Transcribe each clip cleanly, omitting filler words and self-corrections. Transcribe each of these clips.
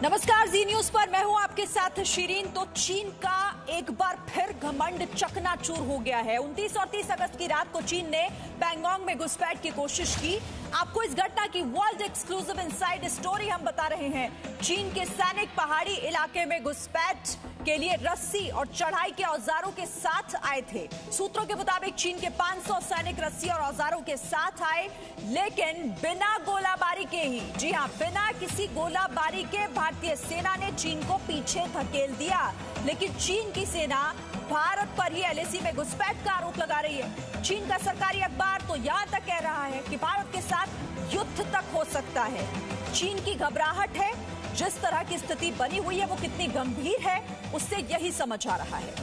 नमस्कार, जी न्यूज पर मैं हूं आपके साथ शिरीन। तो चीन का एक बार फिर घमंड चकनाचूर हो गया है। 29 और 30 अगस्त की रात को चीन ने पैंगोंग में घुसपैठ की कोशिश की। आपको इस घटना की वर्ल्ड एक्सक्लूसिव इनसाइड स्टोरी हम बता रहे हैं। चीन के सैनिक पहाड़ी इलाके में घुसपैठ के लिए रस्सी और चढ़ाई के औजारों के साथ आए थे। सूत्रों के मुताबिक चीन के 500 सैनिक रस्सी और औजारों के साथ आए, लेकिन बिना गोलाबारी के ही, जी हां, बिना किसी गोलाबारी के भारतीय सेना ने चीन को पीछे धकेल दिया। लेकिन चीन की सेना भारत पर ही एलएसी में घुसपैठ का आरोप लगा रही है। चीन का सरकारी अखबार तो यहां तक कह रहा है कि भारत के साथ युद्ध तक हो सकता है। चीन की घबराहट है, जिस तरह की स्थिति बनी हुई है वो कितनी गंभीर है, उससे यही समझ आ रहा है।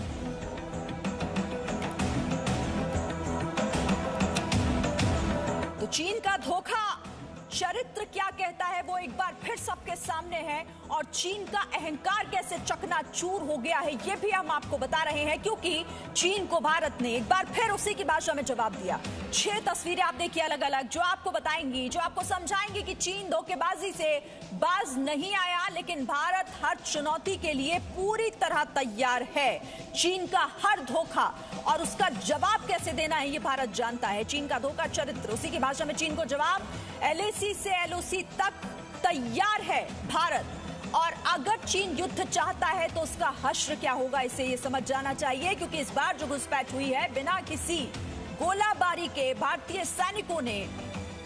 तो चीन का धोखा चरित्र क्या कहता है वो एक बार फिर सबके सामने है, और चीन का अहंकार कैसे चकनाचूर हो गया है ये भी हम आपको बता रहे हैं, क्योंकि चीन को भारत ने एक बार फिर उसी की भाषा में जवाब दिया। 6 तस्वीरें आप देखिए अलग अलग, जो आपको बताएंगी, जो आपको समझाएंगी कि चीन धोखेबाजी से बाज नहीं आया, लेकिन भारत हर चुनौती के लिए पूरी तरह तैयार है। चीन का हर धोखा और उसका जवाब कैसे देना है ये भारत जानता है। चीन का धोखा चरित्र, उसी की भाषा में चीन को जवाब। एलएसी से एलओसी तक तैयार है भारत, और अगर चीन युद्ध चाहता है तो उसका हश्र क्या होगा इसे ये समझ जाना चाहिए, क्योंकि इस बार जो घुसपैठ हुई है बिना किसी गोलाबारी के भारतीय सैनिकों ने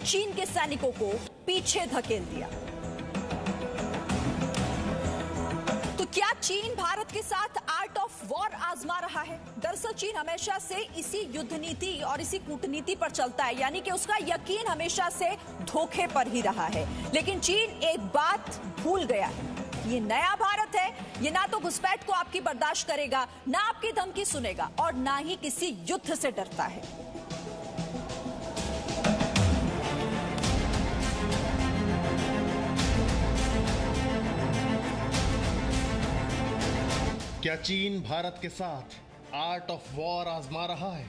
चीन के सैनिकों को पीछे धकेल दिया। तो क्या चीन भारत के साथ आर्ट ऑफ वॉर आजमा रहा है? दरअसल चीन हमेशा से इसी युद्ध नीति और इसी कूटनीति पर चलता है, यानी कि उसका यकीन हमेशा से धोखे पर ही रहा है। लेकिन चीन एक बात भूल गया है, ये नया भारत है, ये ना तो घुसपैठ को आपकी बर्दाश्त करेगा, ना आपकी धमकी सुनेगा, और ना ही किसी युद्ध से डरता है। क्या चीन भारत के साथ आर्ट ऑफ वॉर आजमा रहा है?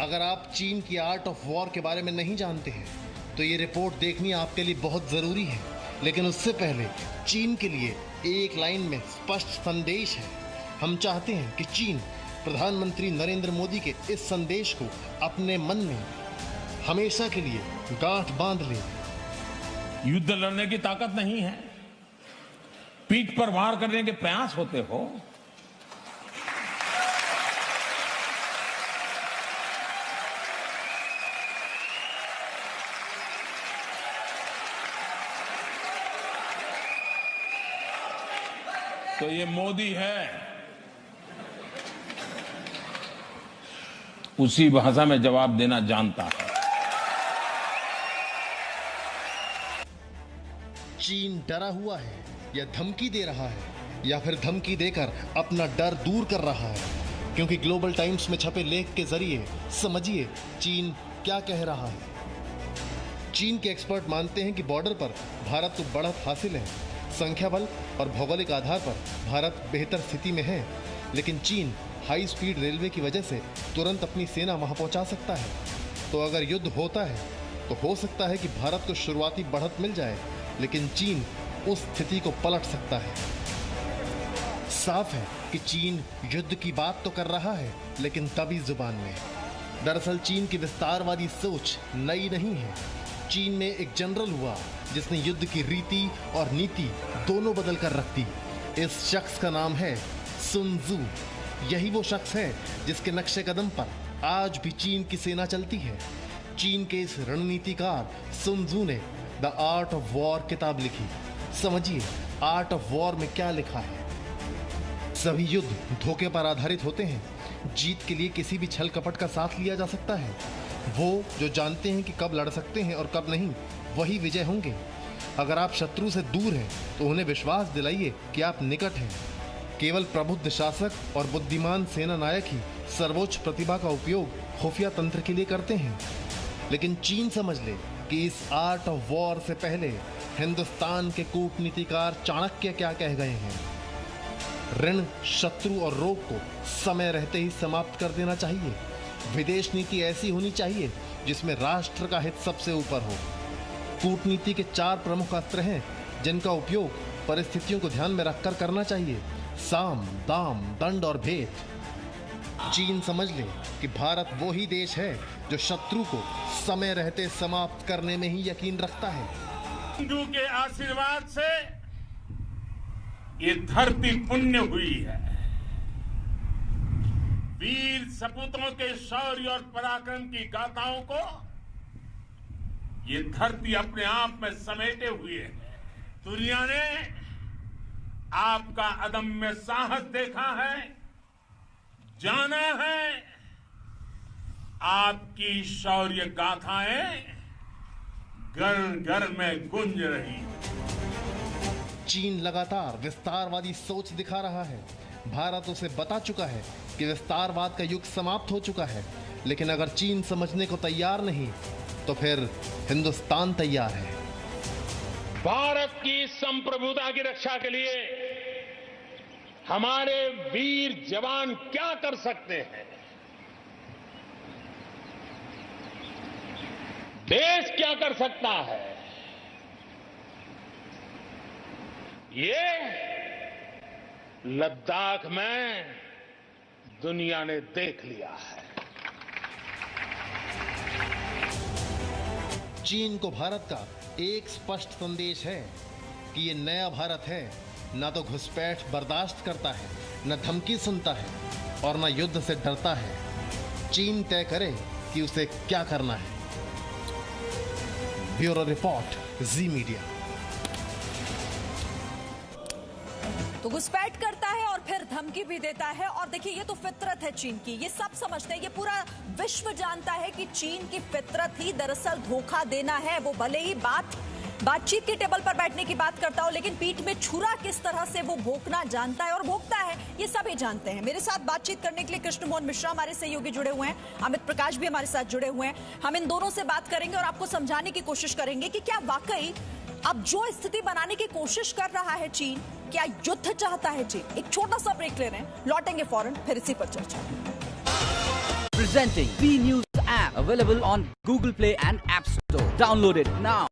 अगर आप चीन की आर्ट ऑफ वॉर के बारे में नहीं जानते हैं तो ये रिपोर्ट देखनी आपके लिए बहुत ज़रूरी है। लेकिन उससे पहले चीन के लिए एक लाइन में स्पष्ट संदेश है। हम चाहते हैं कि चीन प्रधानमंत्री नरेंद्र मोदी के इस संदेश को अपने मन में हमेशा के लिए गांठ बांध ले। युद्ध लड़ने की ताकत नहीं है, पीठ पर वार करने के प्रयास होते हो। तो ये मोदी है, उसी भाषा में जवाब देना जानता है। चीन डरा हुआ है या धमकी दे रहा है, या फिर धमकी देकर अपना डर दूर कर रहा है? क्योंकि ग्लोबल टाइम्स में छपे लेख के जरिए समझिए चीन क्या कह रहा है। चीन के एक्सपर्ट मानते हैं कि बॉर्डर पर भारत को बढ़त हासिल है, संख्या बल और भौगोलिक आधार पर भारत बेहतर स्थिति में है, लेकिन चीन हाई स्पीड रेलवे की वजह से तुरंत अपनी सेना वहां पहुंचा सकता है। तो अगर युद्ध होता है तो हो सकता है कि भारत को शुरुआती बढ़त मिल जाए, लेकिन चीन उस स्थिति को पलट सकता है। साफ है कि चीन युद्ध की बात तो कर रहा है, लेकिन दबी जुबान में। दरअसल चीन की विस्तारवादी सोच नई नहीं है। चीन में एक जनरल हुआ जिसने युद्ध की रीति और नीति दोनों बदल कर रख दी। इस शख्स का नाम है सुन त्सू। यही वो शख्स है जिसके नक्शे कदम पर आज भी चीन की सेना चलती है। चीन के इस रणनीतिकार सुन त्सू ने द आर्ट ऑफ वॉर किताब लिखी। समझिए आर्ट ऑफ वॉर में क्या लिखा है। सभी युद्ध धोखे पर आधारित होते हैं। जीत के लिए किसी भी छल कपट का साथ लिया जा सकता है। वो जो जानते हैं कि कब लड़ सकते हैं और कब नहीं, वही विजय होंगे। अगर आप शत्रु से दूर हैं तो उन्हें विश्वास दिलाइए कि आप निकट हैं। केवल प्रबुद्ध शासक और बुद्धिमान सेना नायक ही सर्वोच्च प्रतिभा का उपयोग खुफिया तंत्र के लिए करते हैं। लेकिन चीन समझ ले कि इस आर्ट ऑफ वॉर से पहले हिंदुस्तान के कूटनीतिकार चाणक्य क्या कह गए हैं। ऋण, शत्रु और रोग को समय रहते ही समाप्त कर देना चाहिए। विदेश नीति ऐसी होनी चाहिए जिसमें राष्ट्र का हित सबसे ऊपर हो। कूटनीति के 4 प्रमुख अस्त्र हैं जिनका उपयोग परिस्थितियों को ध्यान में रखकर करना चाहिए। साम, दाम, दंड और भेद। चीन समझ ले कि भारत वो ही देश है जो शत्रु को समय रहते समाप्त करने में ही यकीन रखता है। हिंदू के आशीर्वाद से ये धरती पुण्य हुई है। वीर सपूतों के शौर्य और पराक्रम की गाथाओं को ये धरती अपने आप में समेटे हुए है। दुनिया ने आपका अदम्य साहस देखा है, जाना है। आपकी शौर्य गाथाएं घर घर में गूंज रही है। चीन लगातार विस्तारवादी सोच दिखा रहा है। भारत उसे बता चुका है कि विस्तारवाद का युग समाप्त हो चुका है, लेकिन अगर चीन समझने को तैयार नहीं तो फिर हिंदुस्तान तैयार है। भारत की संप्रभुता की रक्षा के लिए हमारे वीर जवान क्या कर सकते हैं, देश क्या कर सकता है, ये लद्दाख में दुनिया ने देख लिया है। चीन को भारत का एक स्पष्ट संदेश है कि ये नया भारत है, ना तो घुसपैठ बर्दाश्त करता है, न धमकी सुनता है और न युद्ध से डरता है। चीन तय करे कि उसे क्या करना है। ब्यूरो रिपोर्ट, जी मीडिया। तो घुसपैठ करता है और फिर धमकी भी देता है। और देखिए, ये तो फितरत है चीन की, ये सब समझते हैं, ये पूरा विश्व जानता है कि चीन की फितरत ही दरअसल धोखा देना है। वो भले ही बातचीत के टेबल पर बैठने की बात करता हो, लेकिन पीठ में छुरा किस तरह से वो भोंकना जानता है और भोंकता है, ये सभी जानते हैं। मेरे साथ बातचीत करने के लिए कृष्ण मोहन मिश्रा हमारे सहयोगी जुड़े हुए हैं, अमित प्रकाश भी हमारे साथ जुड़े हुए हैं। हम इन दोनों से बात करेंगे और आपको समझाने की कोशिश करेंगे कि क्या वाकई अब जो स्थिति बनाने की कोशिश कर रहा है चीन, क्या युद्ध चाहता है चीन। एक छोटा सा ब्रेक ले रहे हैं, लौटेंगे फौरन, फिर इसी पर चर्चा। Presenting B News app available on Google Play and App Store. Download it now.